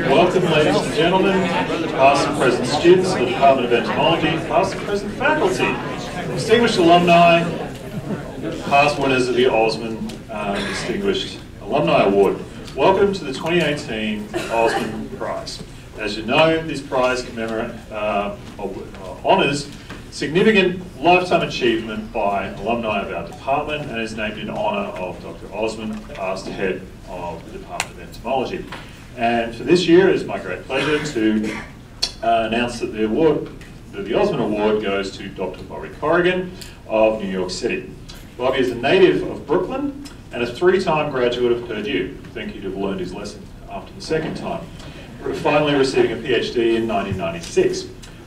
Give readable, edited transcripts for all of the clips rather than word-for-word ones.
Welcome, ladies and gentlemen, past and present students of the Department of Entomology, past and present faculty, distinguished alumni, past winners of the Osmun Distinguished Alumni Award. Welcome to the 2018 Osmun Prize. As you know, this prize honours significant lifetime achievement by alumni of our department and is named in honour of Dr. Osmun, past head of the Department of Entomology. And for this year, it is my great pleasure to announce that the Osmun Award goes to Dr. Bobby Corrigan of New York City. Bobby is a native of Brooklyn and a three-time graduate of Purdue. I think he'd have learned his lesson after the second time. Finally receiving a PhD in 1996.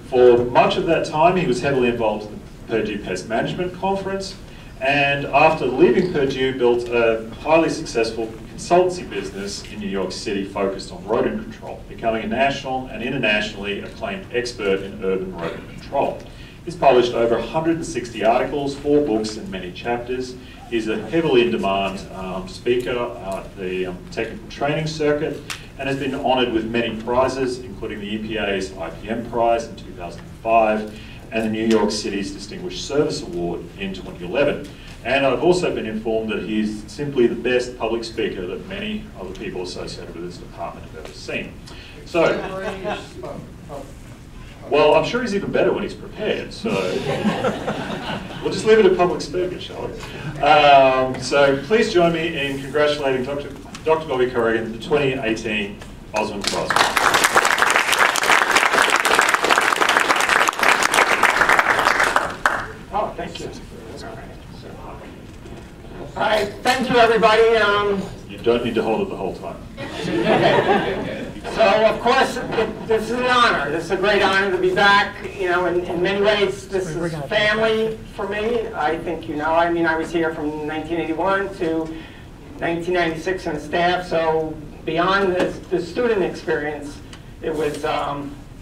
For much of that time, he was heavily involved in the Purdue Pest Management Conference, and after leaving Purdue, built a highly successful consultancy business in New York City focused on rodent control, becoming a national and internationally acclaimed expert in urban rodent control. He's published over 160 articles, 4 books, and many chapters. He's a heavily in-demand speaker at the technical training circuit, and has been honoured with many prizes, including the EPA's IPM Prize in 2005 and the New York City's Distinguished Service Award in 2011. And I've also been informed that he's simply the best public speaker that many other people associated with this department have ever seen. So, well, I'm sure he's even better when he's prepared, so we'll just leave it at public speaking, shall we? So please join me in congratulating Dr. Bobby Corrigan, the 2018 Osmun Prize. Oh, thank you. All right, thank you, everybody. You don't need to hold it the whole time. Okay. So, of course, this is an honor. This is a great honor to be back. You know, in many ways, this is family for me. I think you know. I mean, I was here from 1981 to 1996 on the staff. So, beyond the student experience, it was,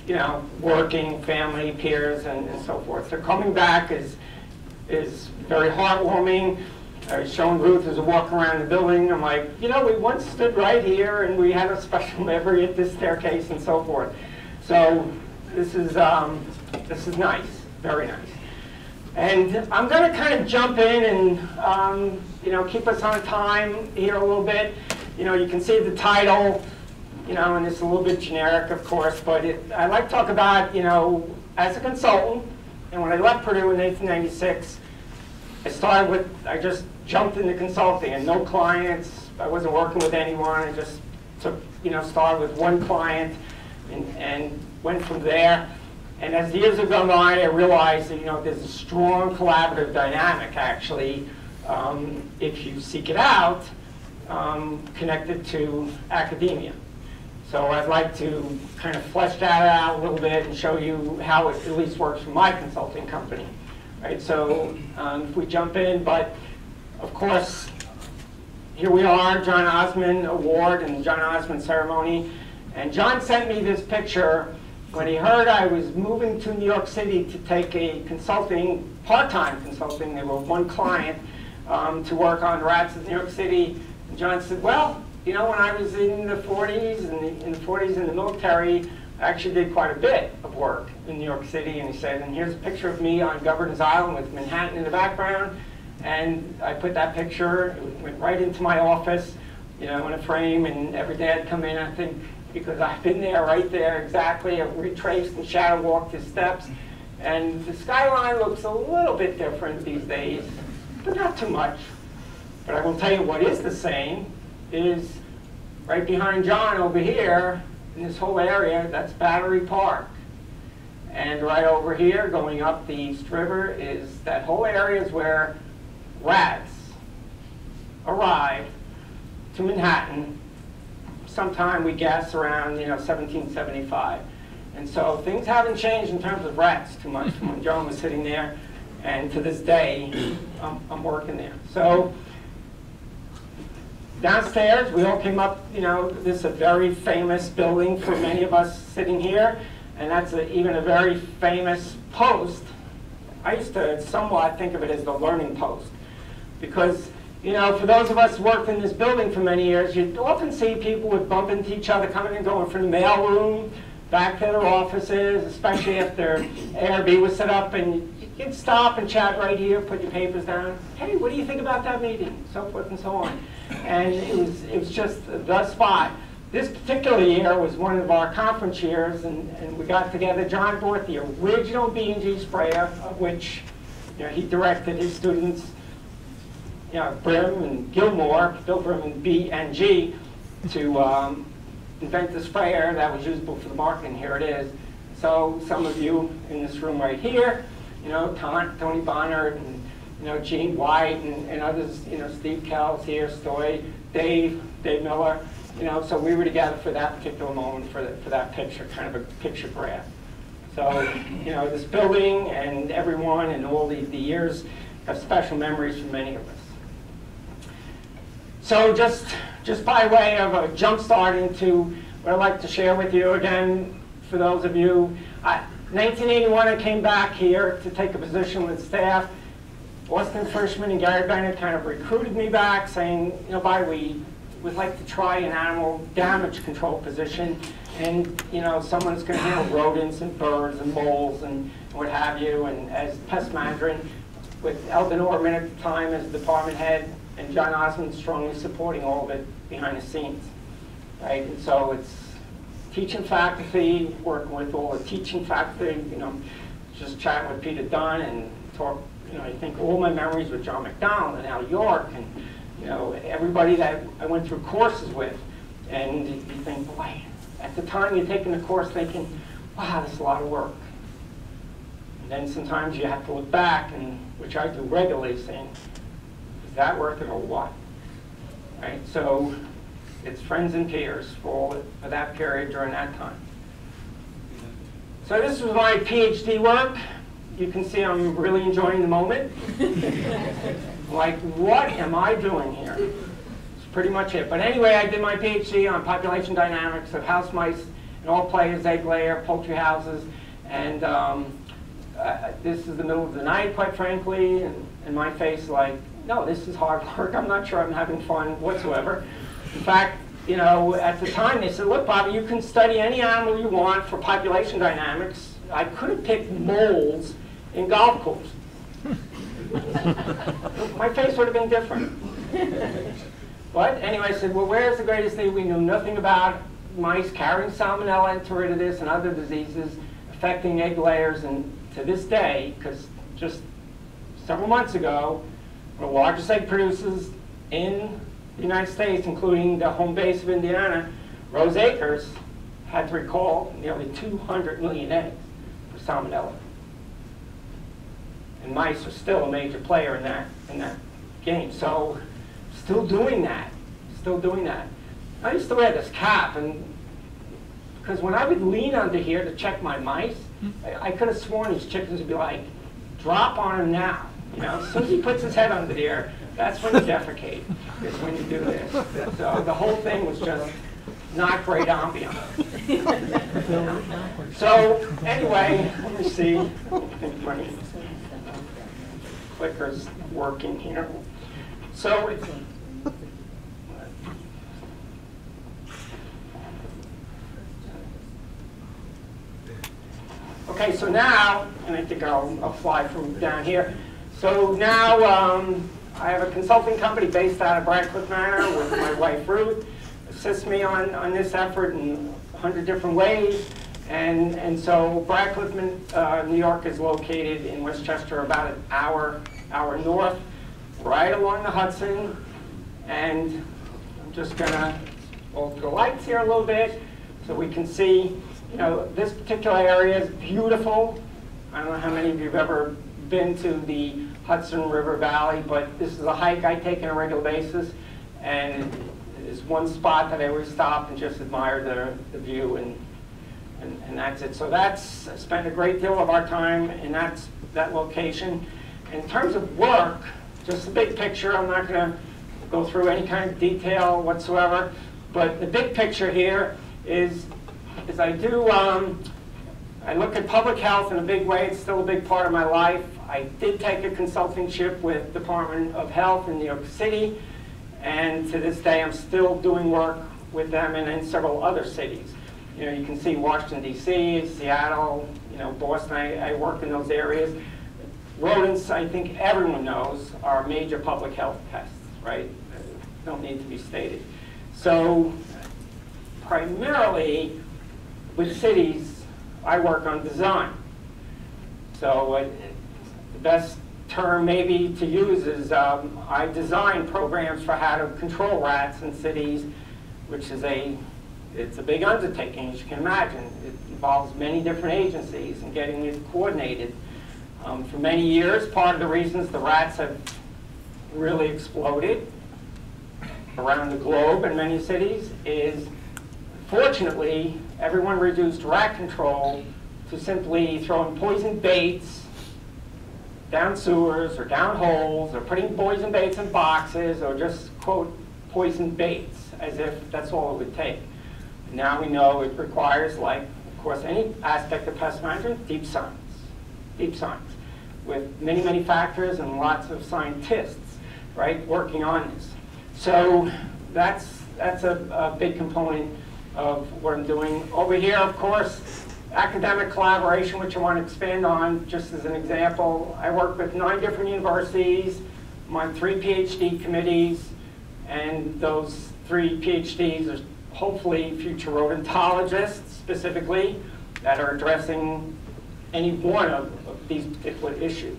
you know, working, family, peers, and so forth. So, coming back is very heartwarming. I was showing Ruth as a walk around the building. I'm like, you know, we once stood right here and we had a special memory at this staircase and so forth. So this is nice, very nice. And I'm going to kind of jump in and you know, keep us on time here a little bit. You know, you can see the title, you know, and it's a little bit generic, of course, but I like to talk about, you know, as a consultant. And when I left Purdue in 1996, I just jumped into consulting and no clients. I wasn't working with anyone. I just took, you know, started with one client and went from there. And as the years have gone by, I realized that, you know, there's a strong collaborative dynamic, actually, if you seek it out, connected to academia. So I'd like to kind of flesh that out a little bit and show you how it at least works for my consulting company. Right, so if we jump in, but of course, here we are, John Osmun Award and John Osmun ceremony. And John sent me this picture when he heard I was moving to New York City to take a consulting, part-time consulting, there were one client, to work on rats in New York City. And John said, well, you know, when I was in the 40s, in the military, I actually did quite a bit of work in New York City, and he said, and here's a picture of me on Governor's Island with Manhattan in the background, and I put that picture, it went right into my office, you know, in a frame, and every day I'd come in, I think, because I've been there, right there, exactly, I've retraced and shadow walked his steps, and the skyline looks a little bit different these days, but not too much. But I will tell you what is the same is right behind John over here, in this whole area, that's Battery Park. And right over here, going up the East River, is that whole area is where rats arrived to Manhattan sometime, we guess, around, you know, 1775. And so things haven't changed in terms of rats too much from when John was sitting there, and to this day, I'm working there. So downstairs, we all came up, you know, this is a very famous building for many of us sitting here, and that's even a very famous post. I used to somewhat think of it as the learning post, because you know, for those of us who worked in this building for many years, you'd often see people would bump into each other coming and going from the mail room back to their offices, especially if their ARB was set up, and you'd stop and chat right here, put your papers down. Hey, what do you think about that meeting? So forth and so on. And it was just the spot. This particular year was one of our conference years, and we got together. John brought the original B&G sprayer, of which, you know, he directed his students, you know, Brim and Gilmore, Bill Brim and B&G, to invent the sprayer that was usable for the market, and here it is. So some of you in this room right here, you know, Tony Bonner, and, you know, Gene White, and others, you know, Steve Kells here, Stoy, Dave Miller, you know, so we were together for that particular moment, for that picture, kind of a picture graph. So, you know, this building and everyone and all the years have special memories for many of us. So just by way of a jump start into what I'd like to share with you, again, for those of you, 1981 I came back here to take a position with staff. Austin Frischman and Gary Bennett kind of recruited me back, saying, you know, we'd like to try an animal damage control position, and, you know, someone's going to handle rodents and birds and moles and what have you, and as pest manager, with Eldon Orman at the time as department head, and John Osmun strongly supporting all of it behind the scenes, right? And so it's teaching faculty, working with all the teaching faculty, you know, just chatting with Peter Dunn and talk, you know, I think all my memories with John McDonald and Al York and, you know, everybody that I went through courses with. And you think, boy, at the time you're taking the course thinking, wow, this is a lot of work. And then sometimes you have to look back, and which I do regularly, saying, is that worth it or what? Right? So it's friends and peers for that period during that time. So this was my PhD work. You can see I'm really enjoying the moment. Like, what am I doing here? That's pretty much it. But anyway, I did my PhD on population dynamics of house mice in all players, egg layer, poultry houses. And this is the middle of the night, quite frankly, and my face like, no, this is hard work. I'm not sure I'm having fun whatsoever. In fact, you know, at the time they said, look, Bobby, you can study any animal you want for population dynamics. I could have picked moles in golf course. My face would have been different. But anyway, I said, well, where's the greatest thing? We knew nothing about mice carrying salmonella and enteritidis and other diseases affecting egg layers. And to this day, because just several months ago, the largest egg producers in the United States, including the home base of Indiana, Rose Acres, had to recall nearly 200 million eggs for salmonella. And mice are still a major player in that game. So still doing that, still doing that. I used to wear this cap, and because when I would lean under here to check my mice, I could have sworn these chickens would be like, drop on him now. You know, as soon as he puts his head under there, that's when you defecate, is when you do this. So the whole thing was just not great ambiance. So anyway, let me see. I think my clicker's working here. So it's, okay, so now, and I think I'll fly from down here. So now I have a consulting company based out of Bradcliffe Manor with my wife Ruth. Assists me on this effort in 100 different ways. And so Bradcliffe, New York is located in Westchester, about an hour north, right along the Hudson. And I'm just gonna alter the lights here a little bit so we can see, you know, this particular area is beautiful. I don't know how many of you have ever been to the Hudson River Valley, but this is a hike I take on a regular basis, and there's one spot that I always stop and just admire the view, and that's it. So that's, I spent a great deal of our time in that location. In terms of work, just the big picture, I'm not going to go through any kind of detail whatsoever, but the big picture here is I do I look at public health in a big way. It's still a big part of my life. I did take a consultingship with Department of Health in New York City, and to this day I'm still doing work with them and in several other cities. You know, you can see Washington, D.C., Seattle, you know, Boston. I work in those areas. Rodents, I think everyone knows, are major public health pests, right? Don't need to be stated. So primarily with cities, I work on design. So the best term maybe to use is I design programs for how to control rats in cities, which is it's a big undertaking, as you can imagine. It involves many different agencies and getting it coordinated. For many years, part of the reasons the rats have really exploded around the globe in many cities is, fortunately, everyone reduced rat control to simply throwing poison baits down sewers or down holes, or putting poison baits in boxes, or just, quote, poison baits, as if that's all it would take. Now we know it requires, like, of course, any aspect of pest management, deep science, with many, many factors and lots of scientists, right, working on this. So that's a big component of what I'm doing. Over here, of course, academic collaboration, which I want to expand on just as an example. I work with 9 different universities. I'm on 3 PhD committees, and those 3 PhDs are hopefully future odontologists specifically that are addressing any one of these particular issues.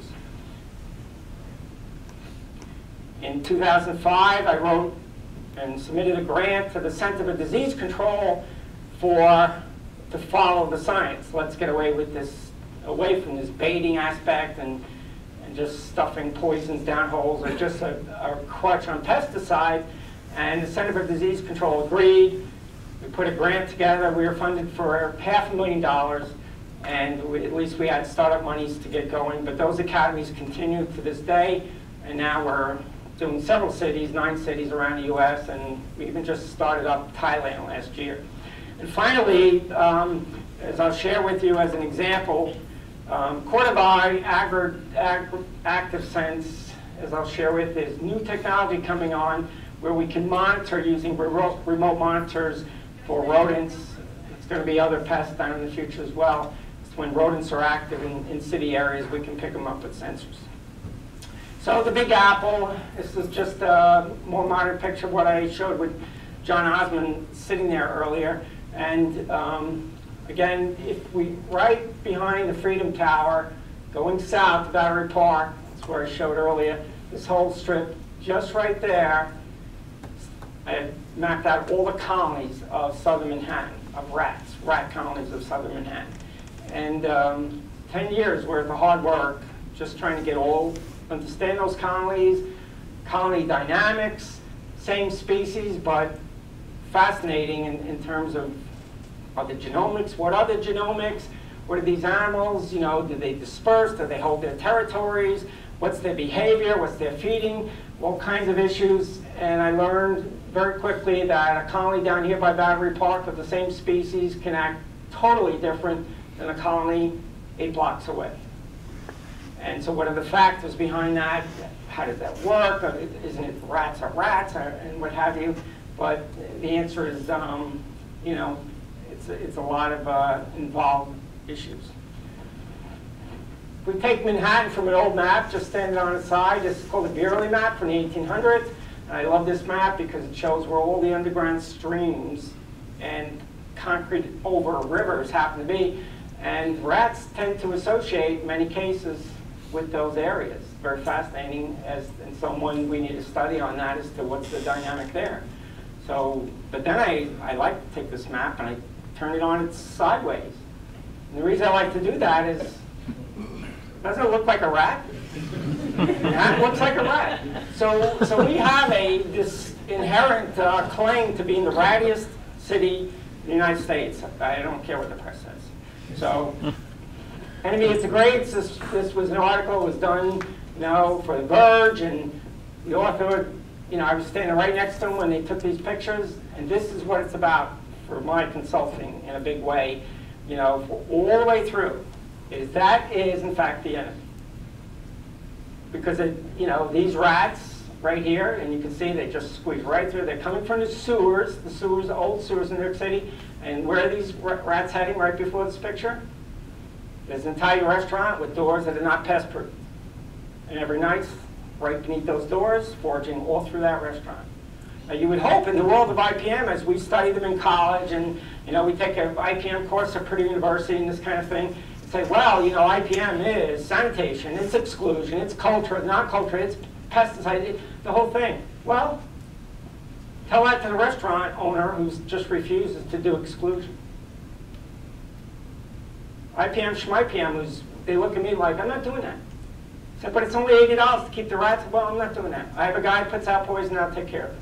In 2005, I wrote and submitted a grant to the Center for Disease Control to follow the science. Let's get away from this baiting aspect and just stuffing poisons down holes, or just a crutch on pesticide. And the Center for Disease Control agreed. We put a grant together. We were funded for $500,000, and at least we had startup monies to get going. But those academies continue to this day, and now we're doing several cities, 9 cities around the US, and we even just started up Thailand last year. And finally, as I'll share with you as an example, Corrigan Active Sense, as I'll share with, is new technology coming on where we can monitor using remote monitors for rodents. It's going to be other pests down in the future as well. It's when rodents are active in city areas, we can pick them up with sensors. So the Big Apple, this is just a more modern picture of what I showed with John Osmun sitting there earlier. And again, if we right behind the Freedom Tower, going south to Battery Park, that's where I showed earlier, this whole strip just right there, I had mapped out all the colonies of southern Manhattan, of rat colonies of southern Manhattan. And 10 years worth of hard work, just trying to understand those colonies, colony dynamics, same species, but fascinating in terms of the genomics. What are the genomics? What are these animals? You know, do they disperse? Do they hold their territories? What's their behavior? What's their feeding? All kinds of issues. And I learned very quickly that a colony down here by Battery Park of the same species can act totally different than a colony 8 blocks away. And so what are the factors behind that? How does that work? Isn't it rats are rats, and what have you? But the answer is, you know, it's a lot of involved issues. We take Manhattan from an old map, just standing on its side. This is called the Beerley map from the 1800s. And I love this map because it shows where all the underground streams and concrete over rivers happen to be. And rats tend to associate, in many cases, with those areas. Very fascinating, and someone we need to study on that as to what's the dynamic there. So, but then I like to take this map and I turn it on its sideways. And the reason I like to do that is, doesn't it look like a rat? That looks like a rat. So we have this inherent claim to being the rattiest city in the United States. I don't care what the press says. So, anyway, it's a great. This was an article that was done, you know, for The Verge, and the author, you know, I was standing right next to him when they took these pictures, and this is what it's about for my consulting in a big way. you know, for all the way through, that is in fact the enemy. Because you know, these rats right here, and you can see they just squeeze right through. They're coming from the sewers, old sewers in New York City. And where are these rats heading right before this picture? There's an entire restaurant with doors that are not pest-proof. And every night, right beneath those doors, foraging all through that restaurant. Now, you would hope in the world of IPM, as we study them in college, and you know, we take an IPM course at Purdue University and this kind of thing, say, well, you know, IPM is sanitation, it's exclusion, it's culture, not culture, it's pesticide, the whole thing. Well, tell that to the restaurant owner who just refuses to do exclusion. IPM, schmipm, they look at me like, I'm not doing that. I said, but it's only $80 to keep the rats. Well, I'm not doing that. I have a guy who puts out poison, I'll take care of it.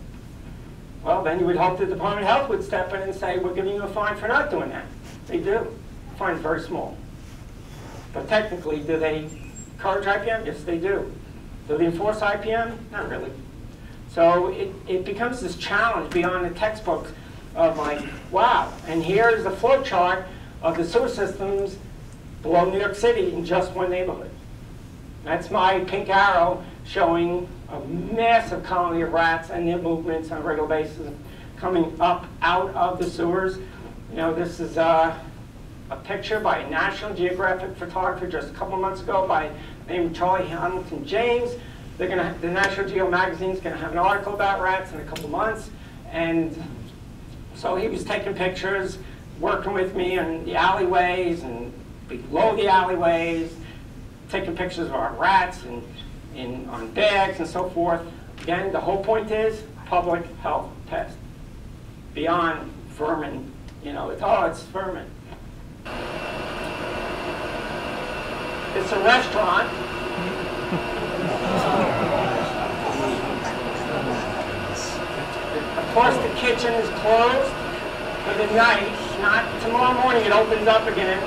Well, then you would hope the Department of Health would step in and say, we're giving you a fine for not doing that. They do. The fine's very small. But technically, do they encourage IPM? Yes, they do. Do they enforce IPM? Not really. So it becomes this challenge beyond the textbook of like, wow, and here's the flow chart of the sewer systems below New York City in just one neighborhood. That's my pink arrow showing a massive colony of rats and their movements on a regular basis coming up out of the sewers. You know, this is a picture by a National Geographic photographer just a couple months ago by the name of Charlie Hamilton James. The National Geo magazine is going to have an article about rats in a couple months. And so he was taking pictures, working with me in the alleyways and below the alleyways, taking pictures of our rats and on bags and so forth. Again, the whole point is public health pest. Beyond vermin, you know, it's vermin. It's a restaurant. Of course, the kitchen is closed for the night. Not tomorrow morning, it opens up again.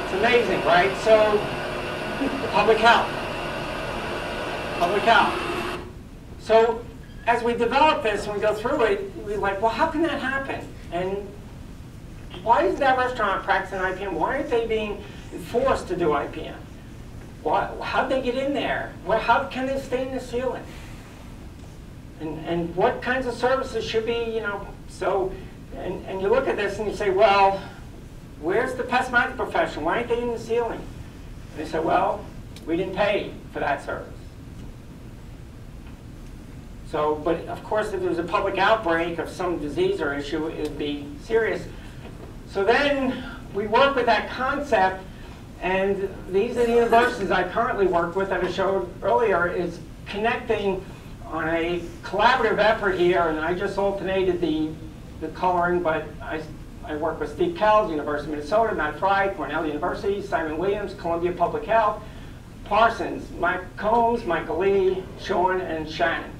It's amazing, right? So, public health. Public health. So, as we develop this and we go through it, we're like, well, how can that happen? And why is that restaurant practicing IPM? Why aren't they being forced to do IPM? How'd they get in there? How can they stay in the ceiling? And what kinds of services should be, you know, so, and you look at this and you say, well, where's the pest management profession? Why aren't they in the ceiling? And they say, well, we didn't pay for that service. So, but of course, if there was a public outbreak of some disease or issue, it would be serious. So then we work with that concept, and these are the universities I currently work with that I showed earlier, is connecting on a collaborative effort here, and I just alternated the coloring, but I work with Steve Kells, University of Minnesota, Matt Fry, Cornell University, Simon Williams, Columbia Public Health, Parsons, Mike Combs, Michael Lee, Sean, and Shannon.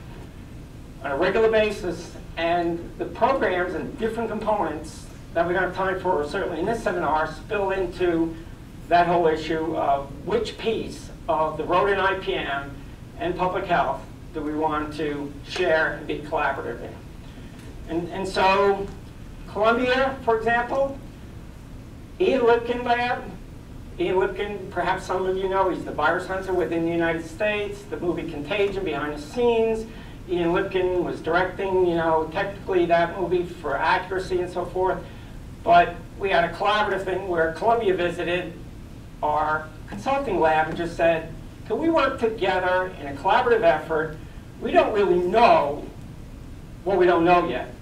On a regular basis, and the programs and different components that we don't have time for, certainly in this seminar, spill into that whole issue of which piece of the rodent IPM and public health do we want to share and be collaborative in. And so, Columbia, for example, Ian Lipkin lab. Ian Lipkin, perhaps some of you know, he's the virus hunter within the United States, the movie Contagion behind the scenes. Ian Lipkin was directing, you know, technically that movie for accuracy and so forth. But we had a collaborative thing where Columbia visited our consulting lab and just said, can we work together in a collaborative effort? We don't really know what we don't know yet.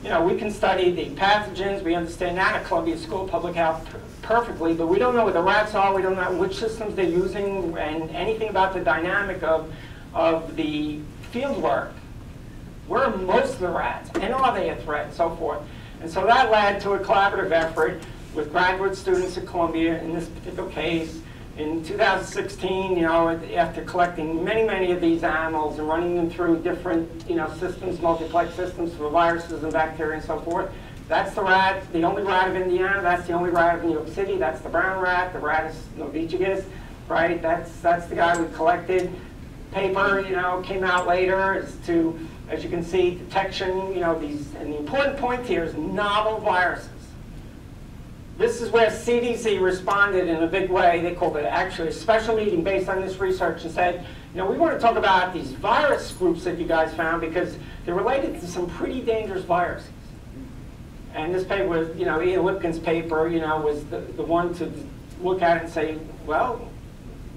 You know, we can study the pathogens, we understand that at Columbia School of Public Health perfectly, but we don't know what the rats are, we don't know which systems they're using, and anything about the dynamic of the field work. Where are most of the rats? And are they a threat? And so forth. And so that led to a collaborative effort with graduate students at Columbia in this particular case. In 2016, you know, after collecting many of these animals and running them through different, you know, systems, multiplex systems for viruses and bacteria and so forth, That's the rat, the only rat of Indiana. That's the only rat of New York City. That's the brown rat, the Rattus novicidus, right? That's the guy we collected. Paper, came out later as to, as you can see, detection, these, and the important point here is novel viruses. This is where CDC responded in a big way. They called it actually a special meeting based on this research and said, we want to talk about these virus groups that you guys found because they're related to some pretty dangerous viruses. And this paper was, Ian Lipkin's paper, was the one to look at it and say, well,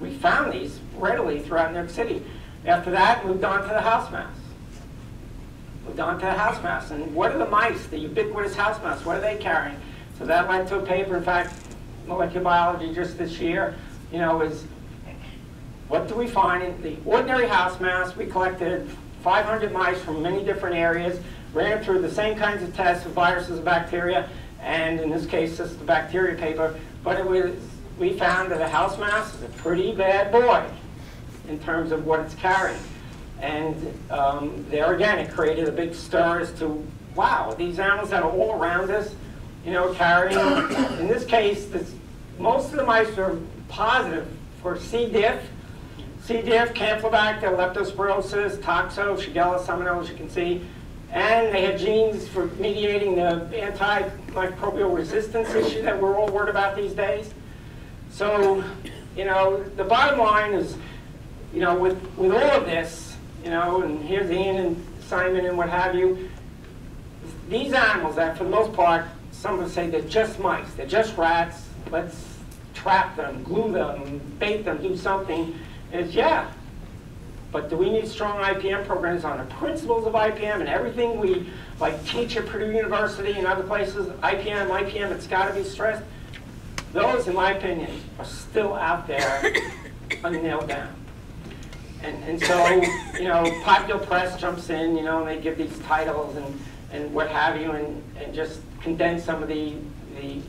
we found these readily throughout New York City. After that, moved on to the house mouse. And what are the mice, the ubiquitous house mouse? What are they carrying? So that led to a paper, in fact, Molecular Biology just this year, is what do we find in the ordinary house mouse? We collected 500 mice from many different areas, ran through the same kinds of tests of viruses and bacteria, and in this case, this is the bacteria paper, but we found that a house mouse is a pretty bad boy in terms of what it's carrying. And there again, it created a big stir as to, wow, these animals that are all around us, carrying, in this case, most of the mice are positive for C. diff, Campylobacter, Leptospirosis, Toxo, Shigella, Salmonella, as you can see. And they had genes for mediating the antimicrobial resistance issue that we're all worried about these days. So, the bottom line is, with all of this, and here's Ian and Simon and what have you, these animals that for the most part, some would say they're just mice, they're just rats, let's trap them, glue them, bait them, do something, is yeah. But do we need strong IPM programs on the principles of IPM and everything we teach at Purdue University and other places, IPM, it's got to be stressed? Those, in my opinion, are still out there unnailed down. And so, popular press jumps in, and they give these titles and what have you, and just condense some of the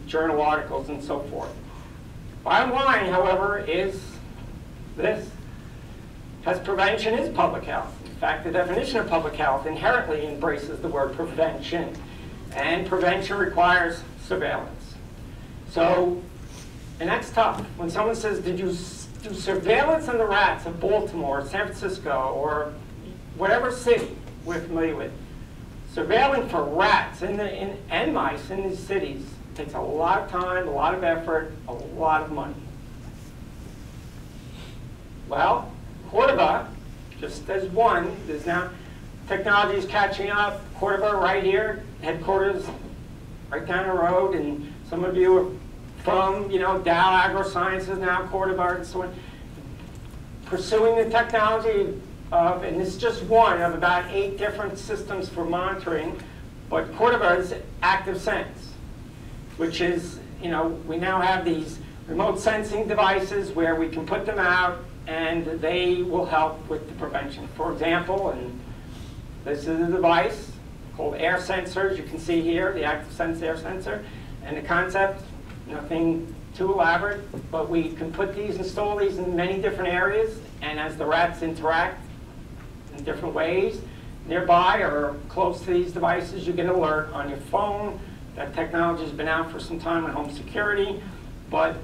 journal articles and so forth. Bottom line, however, is this. Because prevention is public health. In fact, the definition of public health inherently embraces the word prevention. And prevention requires surveillance. So, and that's tough. When someone says, did you do surveillance on the rats of Baltimore, San Francisco, or whatever city we're familiar with, surveilling for rats and mice in these cities takes a lot of time, a lot of effort, a lot of money. Well, Cordoba, just as one, there's now technology is catching up. Cordoba right here, headquarters right down the road, and some of you are from, Dow AgroSciences now, Cordoba and so on, pursuing the technology of, and this is just one of about 8 different systems for monitoring, but Cordoba's Active Sense, which is, we now have these remote sensing devices where we can put them out and they will help with the prevention. For example, and this is a device called air sensors. You can see here the Active Sense air sensor, and the concept, nothing too elaborate, but we can install these in many different areas, and as the rats interact in different ways nearby or close to these devices, you get an alert on your phone. That technology has been out for some time in home security, but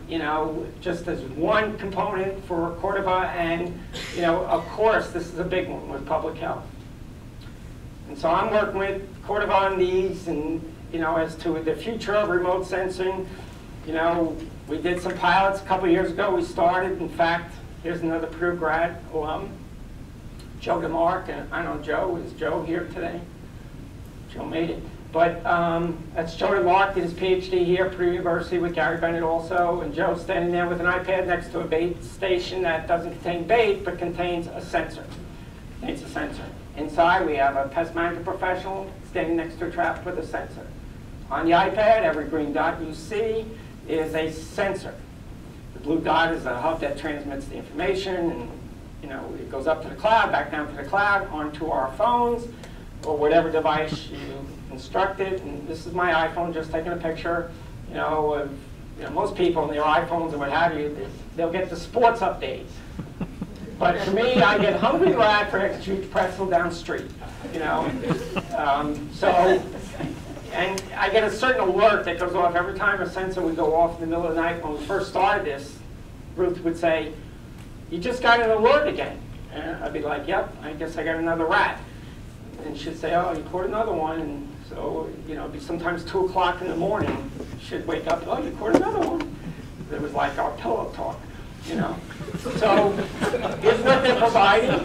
just as one component for Cordoba, and of course this is a big one with public health. And so I'm working with Cordoba on these, and as to the future of remote sensing. We did some pilots a couple years ago. We started, in fact, here's another Purdue grad alum, Joe DeMark, and I know Joe. Is Joe here today? Joe made it. But that's Joe DeMark, did his PhD here at Purdue University with Gary Bennett also, and Joe's standing there with an iPad next to a bait station that doesn't contain bait, but contains a sensor. Inside, we have a pest management professional standing next to a trap with a sensor. On the iPad, every green dot you see is a sensor. The blue dot is a hub that transmits the information, and it goes up to the cloud, back down to the cloud, onto our phones, or whatever device you instructed. And this is my iPhone, just taking a picture. Of most people on their iPhones and what have you, they'll get the sports updates. But for me, I get hungry rat for extra pretzel down the street. So And I get a certain alert that goes off every time a sensor would go off in the middle of the night. When we first started this, Ruth would say, "You just got an alert again." And I'd be like, "Yep, I guess I got another rat." And she'd say, "Oh, you caught another one." And so, you know, it'd be sometimes 2 o'clock in the morning. She'd wake up, "Oh, you caught another one." It was like our pillow talk, you know. So here's what they're providing.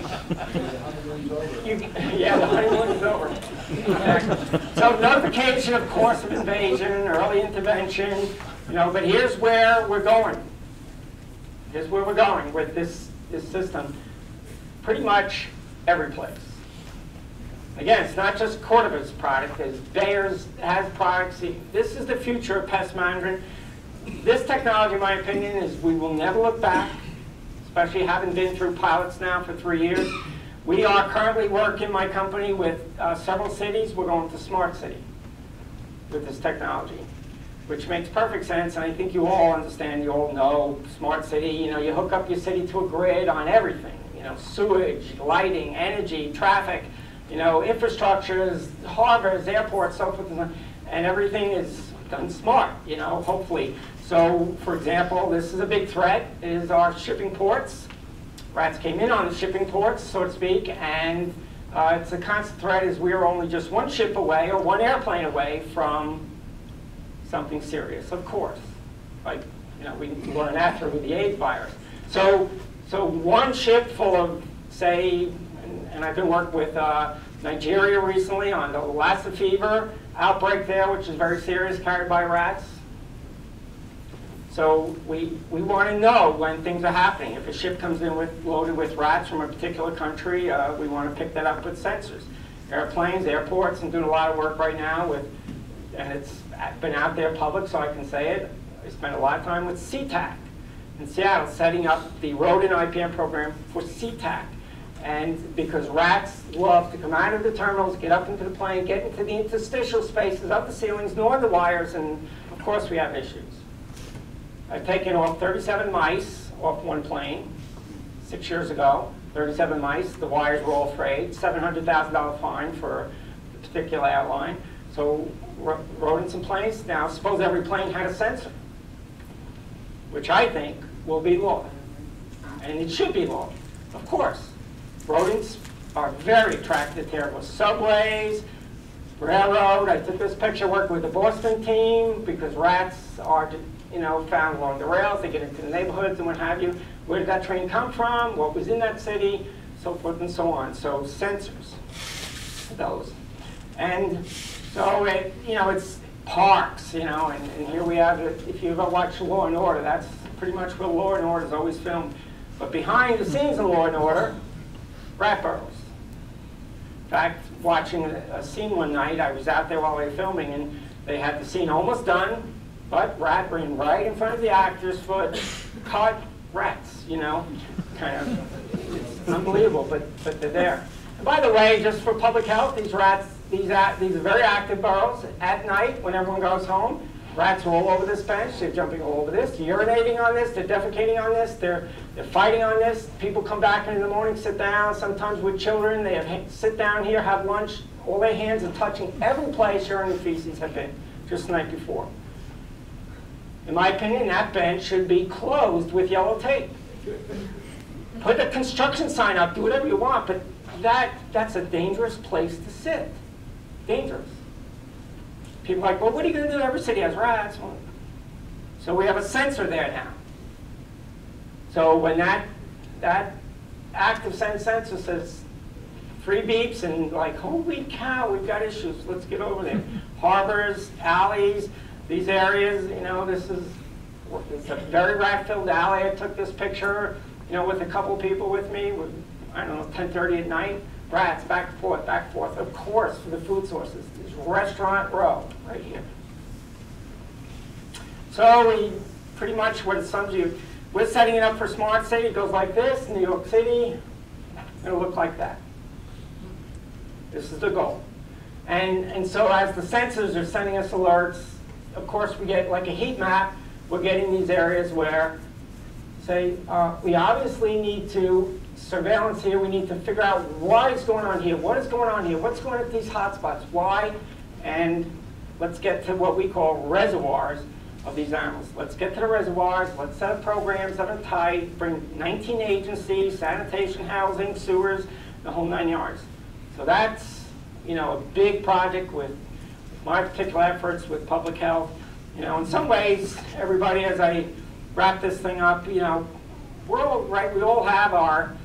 Yeah, the honeymoon is over. Exactly. So notification, of course, of invasion, early intervention, you know, but here's where we're going. Here's where we're going with this system. Pretty much every place. Again, it's not just Cordova's product. There's Bayer's has products. This is the future of pest management. This technology, in my opinion, is we will never look back, especially having been through pilots now for 3 years. We are currently working, my company, with several cities. We're going to smart city with this technology, which makes perfect sense. And I think you all understand, you all know smart city. You know, you hook up your city to a grid on everything. You know, sewage, lighting, energy, traffic, you know, infrastructures, harbors, airports, so forth, and everything is done smart, you know, hopefully. So, for example, this is a big threat, is our shipping ports. Rats came in on the shipping ports, so to speak, and it's a constant threat is we're only just one ship away or one airplane away from something serious, of course. Like, you know, we learned that through the AIDS virus. So one ship full of, say, and I've been working with Nigeria recently on the Lassa fever outbreak there, which is very serious, carried by rats. So we want to know when things are happening. If a ship comes in loaded with rats from a particular country, we want to pick that up with sensors. Airplanes, airports, and doing a lot of work right now with, and it's been out there public, so I can say it. I spent a lot of time with SeaTac in Seattle, setting up the rodent IPM program for SeaTac. And because rats love to come out of the terminals, get up into the plane, get into the interstitial spaces of the ceilings, nor the wires, and of course we have issues. I've taken off 37 mice off one plane 6 years ago. 37 mice, the wires were all frayed, $700,000 fine for a particular airline. So rodents in planes, now suppose every plane had a sensor, which I think will be law. And it should be law, of course. Rodents are very attracted to airports. Subways, railroad. I took this picture working with the Boston team because rats are, you know, found along the rails. They get into the neighborhoods and what have you. Where did that train come from? What was in that city? So forth and so on. So sensors, those. And so, you know, it's parks, you know, and here we have, if you ever watch Law and Order, that's pretty much where Law and Order is always filmed. But behind the scenes in Law and Order, rat burrows. In fact, watching a scene one night, I was out there while they were filming, and they had the scene almost done, but rat ran right in front of the actor's foot, caught rats, you know, kind of, it's unbelievable, but they're there. And by the way, just for public health, these rats, these are very active burrows. At night, when everyone goes home, rats are all over this bench. They're jumping all over this, urinating on this, they're defecating on this, they're fighting on this. People come back in the morning, sit down, sometimes with children. They sit down here, have lunch. All their hands are touching every place urine and feces have been just the night before. In my opinion, that bench should be closed with yellow tape. Put a construction sign up, do whatever you want, but that's a dangerous place to sit. Dangerous. People are like, well, what are you going to do? Every city has rats. Well, so we have a sensor there now. So when that active sensor says 3 beeps and like, holy cow, we've got issues, let's get over there. Harbors, alleys, these areas, you know, it's a very rat-filled alley. I took this picture, you know, with a couple people with me, I don't know, 10:30 at night. Rats, back and forth, of course, for the food sources. This restaurant row right here. So we pretty much, what it sums you, we're setting it up for smart city. It goes like this, New York City, it'll look like that. This is the goal. And so as the sensors are sending us alerts, of course we get like a heat map. We're getting these areas where, say, we obviously need to surveillance here. We need to figure out what is going on here, what is going on here, what's going on at these hotspots, why, and let's get to what we call reservoirs of these animals. Let's get to the reservoirs, let's set up programs that are tight, bring 19 agencies, sanitation, housing, sewers, the whole 9 yards. So that's, you know, a big project with my particular efforts with public health. You know, in some ways, everybody, as I wrap this thing up, you know, we're all, right, we all have our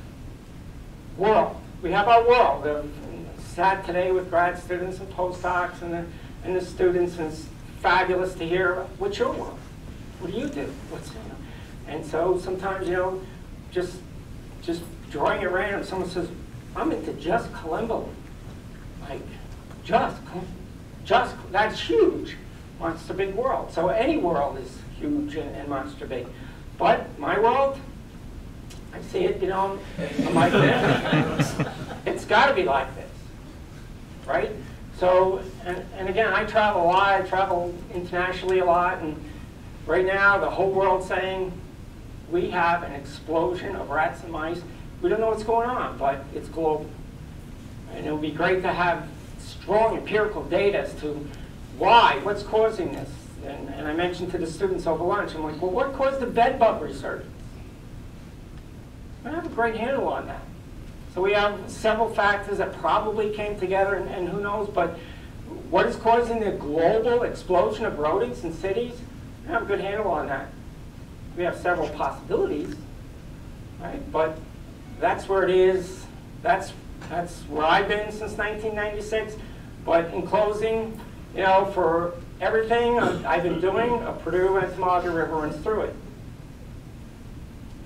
world. We have our world. Sat today with grad students and postdocs and the students, and it's fabulous to hear what's your world. What do you do? What's, you know? And so sometimes, you know, just drawing it random, someone says, I'm into just Columbo. Like, just, that's huge. Monster big world. So any world is huge and monster big. But my world, I see it, you know, I'm like this. It's got to be like this, right? So, and again, I travel a lot. I travel internationally a lot. And right now, the whole world's saying, we have an explosion of rats and mice. We don't know what's going on, but it's global. And it would be great to have strong empirical data as to why, what's causing this. And I mentioned to the students over lunch, I'm like, well, what caused the bed bug resurgence? I have a great handle on that. So we have several factors that probably came together, and who knows, but what is causing the global explosion of rodents in cities? I have a good handle on that. We have several possibilities, right? But that's where it is. That's where I've been since 1996. But in closing, you know, for everything I've been doing, a Purdue Entomology river runs through it.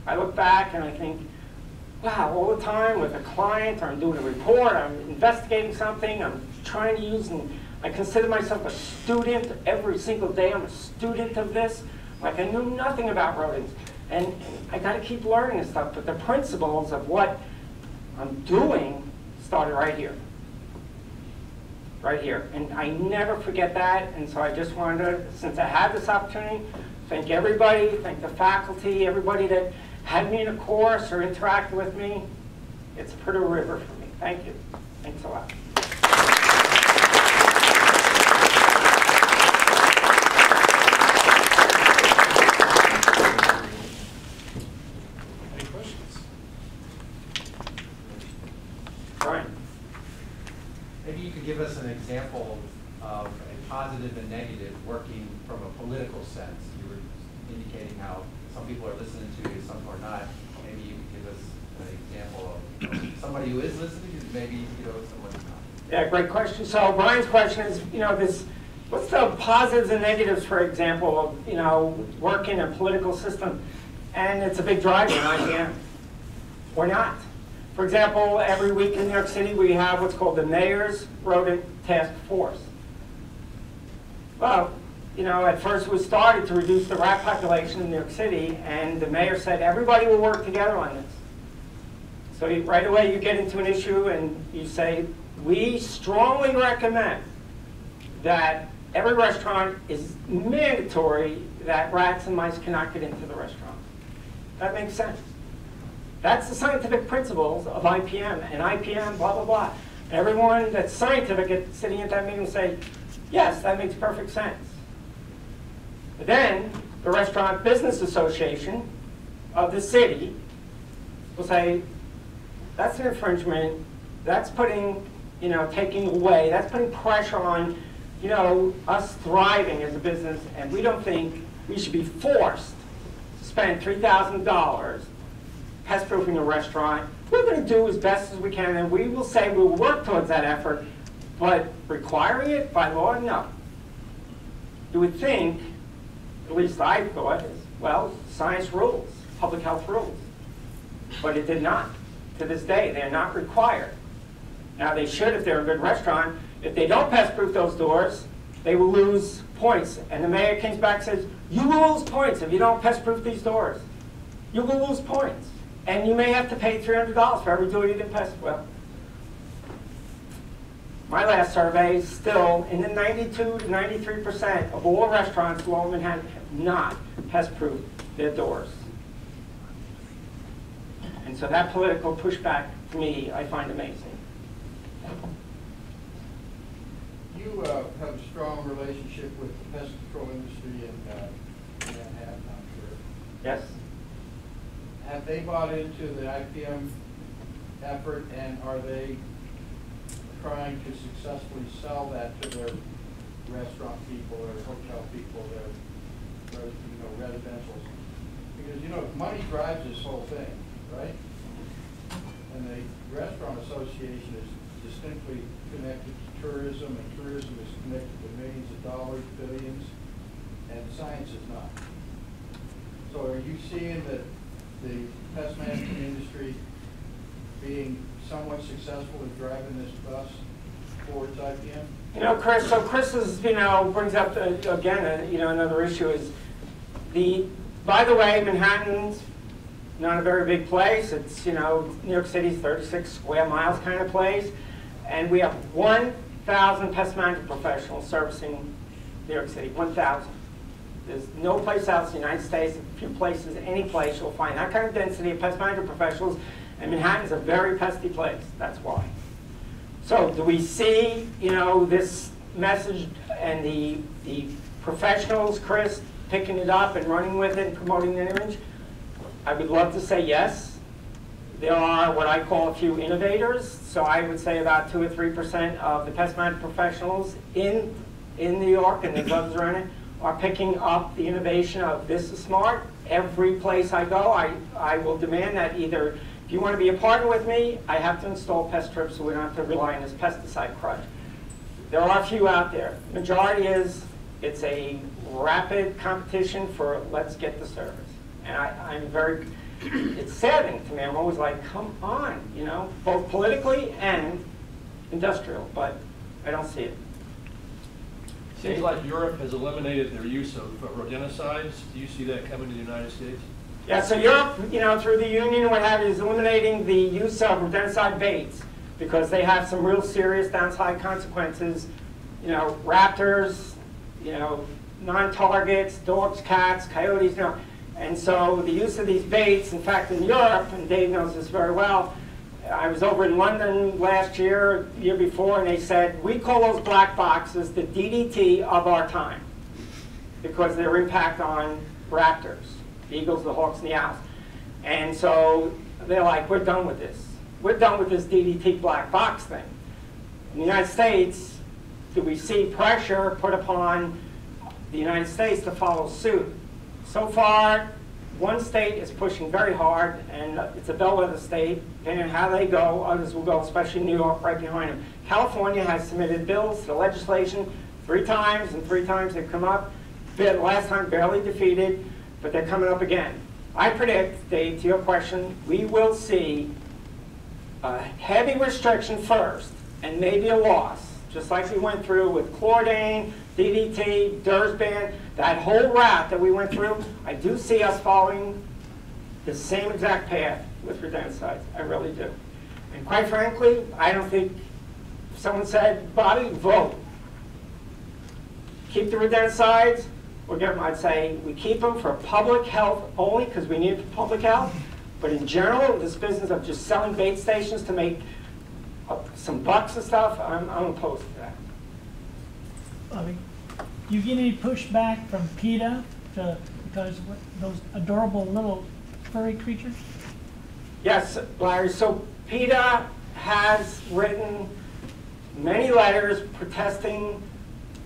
I look back and I think, wow, all the time with a client, or I'm doing a report, I'm investigating something, I'm trying to use, and I consider myself a student every single day. I'm a student of this. Like, I knew nothing about rodents. And I got to keep learning this stuff, but the principles of what I'm doing started right here. Right here. And I never forget that, and so I just wanted to, since I had this opportunity, thank everybody, thank the faculty, everybody that had me in a course or interacted with me. It's Purdue River for me. Thank you. Thanks a lot. Any questions? Brian. Maybe you could give us an example of a positive and negative working from a political sense. You were indicating how some people are listening to you, some are not. Maybe you could give us an example of somebody who is listening, and maybe, you know, someone who's not. Yeah, great question. So Brian's question is, you know, this, what's the positives and negatives, for example, of, you know, working in a political system? And it's a big driver in IBM. Or not. For example, every week in New York City, we have what's called the Mayor's Rodent Task Force. Well, you know, at first we started to reduce the rat population in New York City, and the mayor said, everybody will work together on this. So right away you get into an issue and you say, we strongly recommend that every restaurant is mandatory that rats and mice cannot get into the restaurant. That makes sense. That's the scientific principles of IPM, and IPM, blah, blah, blah. Everyone that's scientific sitting at that meeting will say, yes, that makes perfect sense. But then the Restaurant Business Association of the city will say, that's an infringement, that's putting, you know, taking away, that's putting pressure on, you know, us thriving as a business, and we don't think we should be forced to spend $3,000 pest-proofing a restaurant. What we're going to do as best as we can, and we will say we'll work towards that effort, but requiring it by law, no. You would think, at least I thought, is, well, science rules, public health rules. But it did not. To this day, they're not required. Now, they should if they're a good restaurant. If they don't pest-proof those doors, they will lose points. And the mayor comes back and says, you will lose points if you don't pest-proof these doors. You will lose points. And you may have to pay $300 for every door you didn't pest. Well, my last survey is still in the 92 to 93% of all restaurants in Lower Manhattan have not pest-proofed their doors. And so that political pushback, to me, I find amazing. you have a strong relationship with the pest control industry in Manhattan, I'm sure. Yes. Have they bought into the IPM effort, and are they trying to successfully sell that to their restaurant people or hotel people, their residentials? Because money drives this whole thing, right? And the Restaurant Association is distinctly connected to tourism, and tourism is connected to millions of dollars, billions, and science is not. So are you seeing that the pest management industry being somewhat successful in driving this bus towards IPM? Chris, so Chris is, brings up, again, another issue is by the way, Manhattan's not a very big place. It's, New York City's 36 square miles kind of place. And we have 1,000 pest management professionals servicing New York City, 1,000. There's no place else in the United States, a few places, any place you'll find that kind of density of pest management professionals. And Manhattan's a very pesty place, that's why. So do we see, this message and the professionals, Chris, picking it up and running with it and promoting the image? I would love to say yes. There are what I call a few innovators. So I would say about 2 or 3% of the pest management professionals in New York and the clubs around it are picking up the innovation of this is smart. Every place I go, I will demand that either, if you want to be a partner with me, I have to install pest strips so we don't have to rely on this pesticide crutch. There are a few out there. Majority is, it's a rapid competition for let's get the service. And I'm very, it's saddening to me. I'm always like, come on, both politically and industrial, but I don't see it. Seems like Europe has eliminated their use of rodenticides. Do you see that coming to the United States? Yeah, so Europe, through the union and what have you, is eliminating the use of rodenticide baits because they have some real serious downside consequences. Raptors, non-targets, dogs, cats, coyotes, And so the use of these baits, in fact, in Europe, and Dave knows this very well, I was over in London last year, year before, and they said, we call those black boxes the DDT of our time because their impact on raptors, the eagles, the hawks, and the owls. And so they're like, we're done with this. We're done with this DDT black box thing. In the United States, do we see pressure put upon the United States to follow suit? So far, one state is pushing very hard, and it's a bellwether state. Depending on how they go, others will go, especially New York right behind them. California has submitted bills to the legislation 3 times, and 3 times they've come up. Last time barely defeated, but they're coming up again. I predict, Dave, to your question, we will see a heavy restriction first, and maybe a loss, just like we went through with chlordane, DDT, Dursban, that whole route that we went through. I do see us following the same exact path with rodenticides. I really do. And quite frankly, I don't think, if someone said, Bobby, vote. Keep the rodenticides, or get them. I'd say we keep them for public health only, because we need it for public health. But in general, this business of just selling bait stations to make some bucks and stuff, I'm opposed to that. Bobby, do you get any pushback from PETA because of those adorable little furry creatures? Yes, Larry. So PETA has written many letters protesting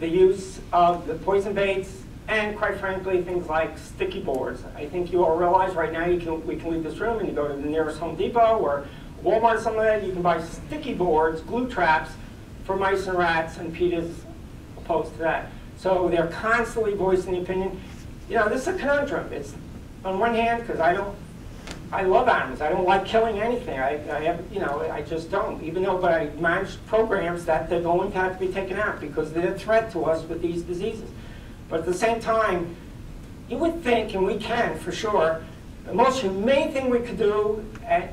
the use of the poison baits and, quite frankly, things like sticky boards. I think you all realize right now we can leave this room and you go to the nearest Home Depot or Walmart or something like that, you can buy sticky boards, glue traps for mice and rats, and PETA's opposed to that. So they're constantly voicing the opinion. This is a conundrum. It's on one hand, because I love animals. I don't like killing anything. I just don't. Even though, but I manage programs that they're going to have to be taken out because they're a threat to us with these diseases. But at the same time, you would think, and we can for sure, the most humane thing we could do,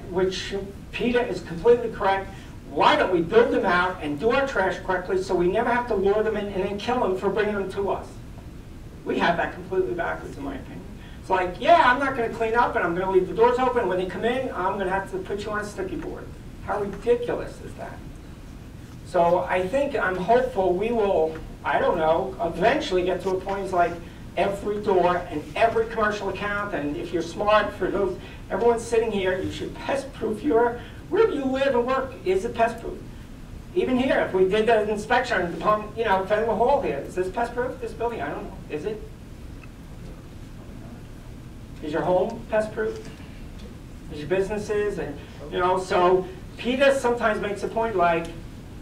which PETA is completely correct, why don't we build them out and do our trash correctly so we never have to lure them in and then kill them for bringing them to us? We have that completely backwards, in my opinion. It's like, yeah, I'm not going to clean up and I'm going to leave the doors open. When they come in, I'm going to have to put you on a sticky board. How ridiculous is that? So I think, I'm hopeful we will, I don't know, eventually get to a point it's like every door and every commercial account, and if you're smart, for those, everyone sitting here, you should pest-proof wherever you live and work, is it pest-proof? Even here, if we did the inspection on, Federal Hall here, is this pest-proof, this building? I don't know. Is it? Is your home pest-proof? Is your businesses? And, so PETA sometimes makes a point like,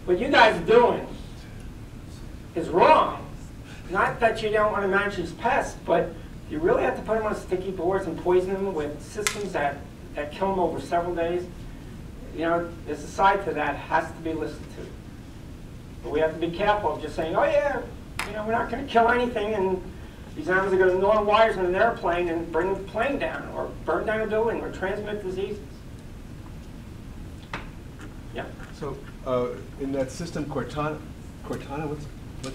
what you guys are doing is wrong. Not that you don't want to manage these pests, but you really have to put them on sticky boards and poison them with systems that kill them over several days. There's a side to that has to be listened to. But we have to be careful of just saying, oh yeah, we're not going to kill anything, and these animals are going to gnaw wires in an airplane and bring the plane down, or burn down a building, or transmit diseases. Yeah. So in that system, Cortana, what's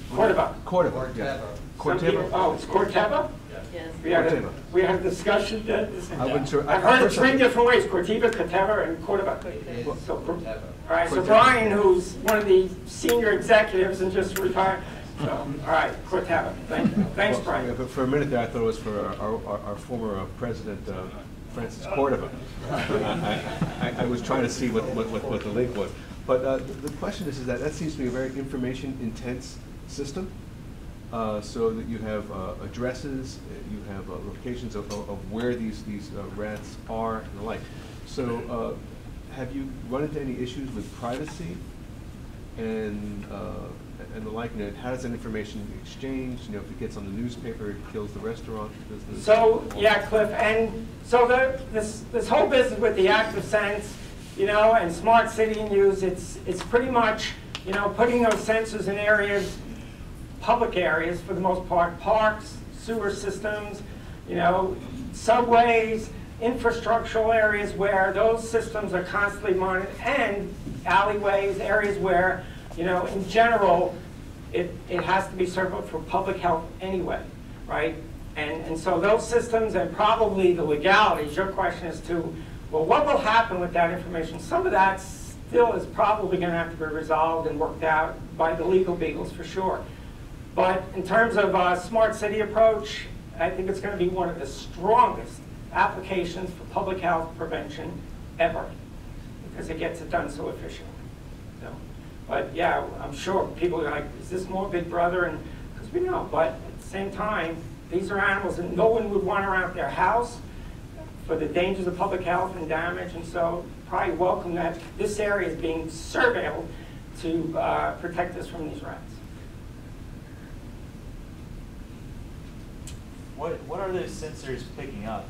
Corteva. Corteva. Yeah. Corteva. Oh, it's Corteva? Yes. We had a discussion. I've heard it 3 different ways: Corteva, Corteva, and Corteva. So, all right. So Brian, who's one of the senior executives and just retired. So, all right, Corteva. Thanks, Brian. But for a minute there, I thought it was for our former president, Francis Cordova. I was trying to see what the link was. But the question is that seems to be a very information-intense system. So that you have addresses, you have locations of where these rats are and the like. So have you run into any issues with privacy and the like? How does that information be exchanged? If it gets on the newspaper, it kills the restaurant business. So yeah, Cliff, and so this whole business with the active sense, and smart city news, it's pretty much putting those sensors in areas. Public areas, for the most part, parks, sewer systems, subways, infrastructural areas where those systems are constantly monitored, and alleyways, areas where, in general, it has to be served for public health anyway, right? And so those systems and probably the legalities, your question is to, well, what will happen with that information? Some of that still is probably going to have to be resolved and worked out by the legal beagles for sure. But in terms of a smart city approach, I think it's going to be one of the strongest applications for public health prevention ever, because it gets it done so efficiently. But yeah, I'm sure people are like, is this more Big Brother? And because we know, but at the same time, these are animals that no one would want around their house for the dangers of public health and damage, and so probably welcome that this area is being surveilled to protect us from these rats. What are those sensors picking up?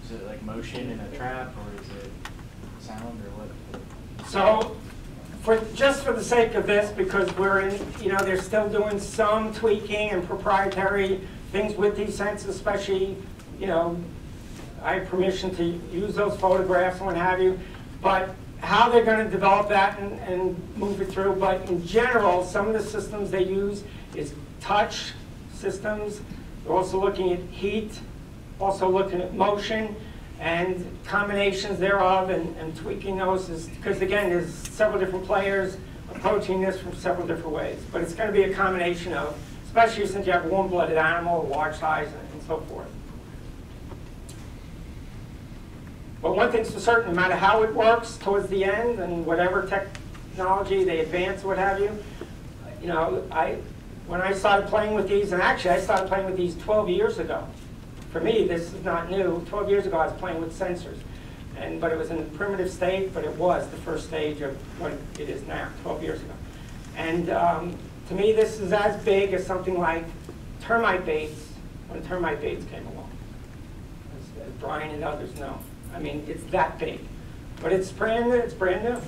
Is it like motion in a trap, or is it sound, or what? So, just for the sake of this, because we're in, they're still doing some tweaking and proprietary things with these sensors, especially, I have permission to use those photographs and what have you, but how they're going to develop that and move it through. But in general, some of the systems they use is touch systems. They're also looking at heat, also looking at motion, and combinations thereof, and tweaking those, because again, there's several different players approaching this from several different ways. But it's going to be a combination of, especially since you have a warm-blooded animal, large size, and so forth. But one thing's for certain, no matter how it works towards the end, and whatever technology they advance, what have you, when I started playing with these, and actually I started playing with these 12 years ago. For me, this is not new. 12 years ago, I was playing with sensors. But it was in a primitive state, but it was the first stage of what it is now, 12 years ago. And to me, this is as big as something like termite baits, when termite baits came along, as Brian and others know. I mean, it's that big. But it's brand new. It's brand new.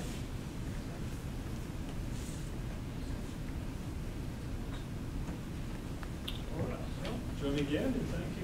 Join me again. Thank you.